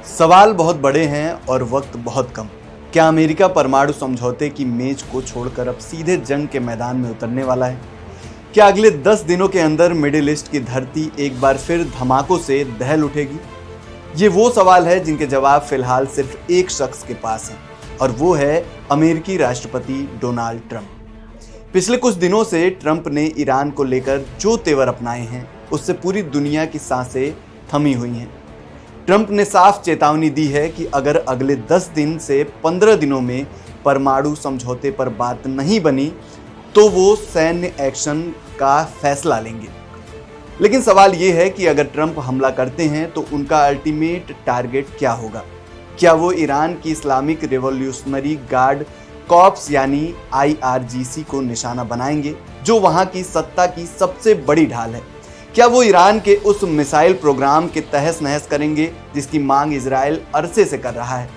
सवाल बहुत बड़े हैं और वक्त बहुत कम। क्या अमेरिका परमाणु समझौते की मेज को छोड़कर अब सीधे जंग के मैदान में उतरने वाला है? क्या अगले 10 दिनों के अंदर मिडिल ईस्ट की धरती एक बार फिर धमाकों से दहल उठेगी? ये वो सवाल है जिनके जवाब फिलहाल सिर्फ एक शख्स के पास हैं, और वो है अमेरिकी राष्ट्रपति डोनाल्ड ट्रंप। पिछले कुछ दिनों से ट्रंप ने ईरान को लेकर जो तेवर अपनाए हैं, उससे पूरी दुनिया की सांसें थमी हुई हैं। ट्रंप ने साफ चेतावनी दी है कि अगर अगले 10 दिन से 15 दिनों में परमाणु समझौते पर बात नहीं बनी तो वो सैन्य एक्शन का फैसला लेंगे। लेकिन सवाल ये है कि अगर ट्रंप हमला करते हैं तो उनका अल्टीमेट टारगेट क्या होगा? क्या वो ईरान की इस्लामिक रिवॉल्यूशनरी गार्ड कॉर्प्स यानी IRGC को निशाना बनाएंगे, जो वहां की सत्ता की सबसे बड़ी ढाल है? क्या वो ईरान के उस मिसाइल प्रोग्राम के तहस नहस करेंगे जिसकी मांग इजराइल अरसे से कर रहा है?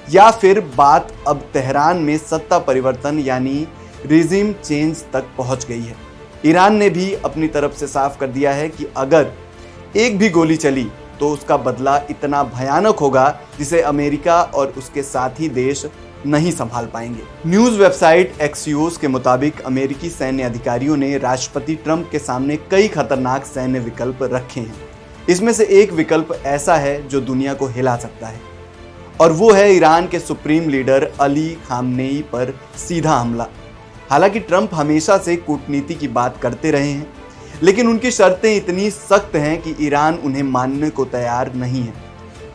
या फिर बात अब तेहरान में सत्ता परिवर्तन यानी रिजिम चेंज तक पहुंच गई है? ईरान ने भी अपनी तरफ से साफ कर दिया है कि अगर एक भी गोली चली तो उसका बदला इतना भयानक होगा जिसे अमेरिका और उसके साथी देश नहीं संभाल पाएंगे। न्यूज़ वेबसाइट एक्सियोस के मुताबिक अमेरिकी सैन्य अधिकारियों ने राष्ट्रपति ट्रंप के सामने कई खतरनाक सैन्य विकल्प रखे हैं। इसमें से एक विकल्प ऐसा है जो दुनिया को हिला सकता है, और वो है ईरान के सुप्रीम लीडर अली खामनेई पर सीधा हमला। हालांकि ट्रंप हमेशा से कूटनीति की बात करते रहे हैं, लेकिन उनकी शर्तें इतनी सख्त हैं कि ईरान उन्हें मानने को तैयार नहीं है।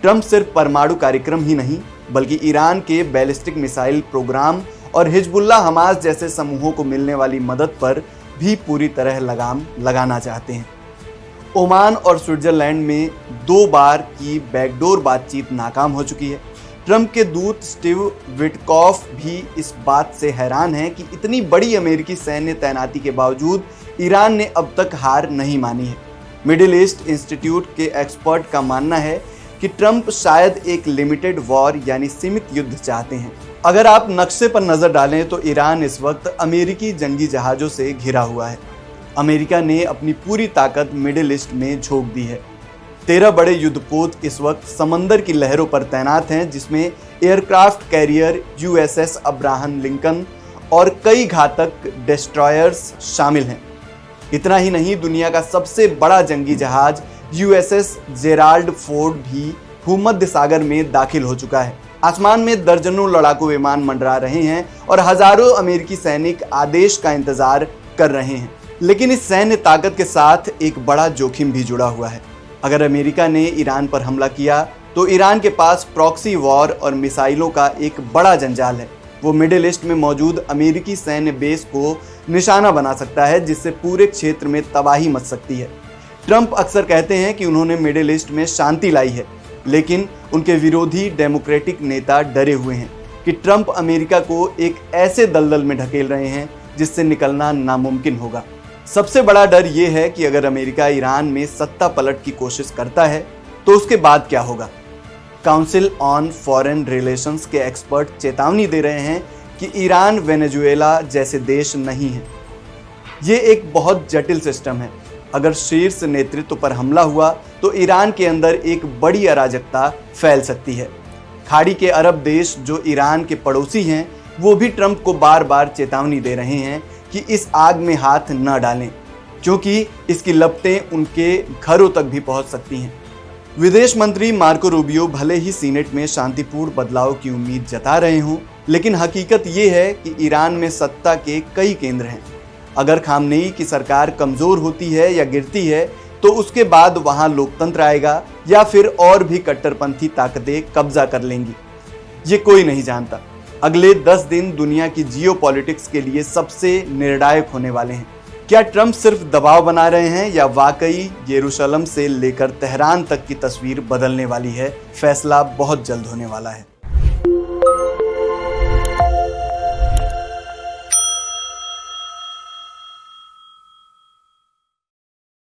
ट्रंप सिर्फ परमाणु कार्यक्रम ही नहीं, बल्कि ईरान के बैलिस्टिक मिसाइल प्रोग्राम और हिजबुल्लाह हमास जैसे समूहों को मिलने वाली मदद पर भी पूरी तरह लगाम लगाना चाहते हैं। ओमान और स्विट्जरलैंड में 2 बार की बैकडोर बातचीत नाकाम हो चुकी है। ट्रंप के दूत स्टीव विटकॉफ भी इस बात से हैरान हैं कि इतनी बड़ी अमेरिकी सैन्य तैनाती के बावजूद ईरान ने अब तक हार नहीं मानी है। मिडिल ईस्ट इंस्टीट्यूट के एक्सपर्ट का मानना है कि ट्रंप शायद एक लिमिटेड वॉर यानी सीमित युद्ध चाहते हैं। अगर आप नक्शे पर नजर डालें तो ईरान इस वक्त अमेरिकी जंगी जहाजों से घिरा हुआ है। अमेरिका ने अपनी पूरी ताकत मिडिल ईस्ट में झोंक दी है। 13 बड़े युद्धपोत इस वक्त समंदर की लहरों पर तैनात हैं, जिसमें aircraft carrier USS Abraham Lincoln और कई घातक डिस्ट्रॉयर्स शामिल हैं। इतना ही नहीं, दुनिया का सबसे बड़ा जंगी जहाज USS जेराल्ड फोर्ड भी भूमध्य सागर में दाखिल हो चुका है। आसमान में दर्जनों लड़ाकू विमान मंडरा रहे हैं और हजारों अमेरिकी सैनिक आदेश का इंतजार कर रहे हैं। लेकिन इस सैन्य ताकत के साथ एक बड़ा जोखिम भी जुड़ा हुआ है। अगर अमेरिका ने ईरान पर हमला किया तो ईरान के पास प्रॉक्सी वॉर और मिसाइलों का एक बड़ा जंजाल है। वो मिडिल ईस्ट में मौजूद अमेरिकी सैन्य बेस को निशाना बना सकता है, जिससे पूरे क्षेत्र में तबाही मच सकती है। ट्रंप अक्सर कहते हैं कि उन्होंने मिडिल ईस्ट में शांति लाई है, लेकिन उनके विरोधी डेमोक्रेटिक नेता डरे हुए हैं कि ट्रंप अमेरिका को एक ऐसे दलदल में ढकेल रहे हैं जिससे निकलना नामुमकिन होगा। सबसे बड़ा डर यह है कि अगर अमेरिका ईरान में सत्ता पलट की कोशिश करता है तो उसके बाद क्या होगा। काउंसिल ऑन फॉरेन रिलेशंस के एक्सपर्ट चेतावनी दे रहे हैं कि ईरान वेनेजुएला जैसे देश नहीं है। ये एक बहुत जटिल सिस्टम है। अगर शीर्ष नेतृत्व पर हमला हुआ तो ईरान के अंदर एक बड़ी अराजकता फैल सकती है। खाड़ी के अरब देश जो ईरान के पड़ोसी हैं, वो भी ट्रंप को बार बार चेतावनी दे रहे हैं कि इस आग में हाथ न डालें, क्योंकि इसकी लपटें उनके घरों तक भी पहुंच सकती हैं। विदेश मंत्री मार्को रूबियो भले ही सीनेट में शांतिपूर्ण बदलाव की उम्मीद जता रहे हों, लेकिन हकीकत ये है कि ईरान में सत्ता के कई केंद्र हैं। अगर खामनेई की सरकार कमज़ोर होती है या गिरती है तो उसके बाद वहाँ लोकतंत्र आएगा या फिर और भी कट्टरपंथी ताकतें कब्जा कर लेंगी। ये कोई नहीं जानता। अगले 10 दिन दुनिया की जियोपॉलिटिक्स के लिए सबसे निर्णायक होने वाले हैं। क्या ट्रंप सिर्फ दबाव बना रहे हैं या वाकई यरूशलेम से लेकर तेहरान तक की तस्वीर बदलने वाली है? फैसला बहुत जल्द होने वाला है।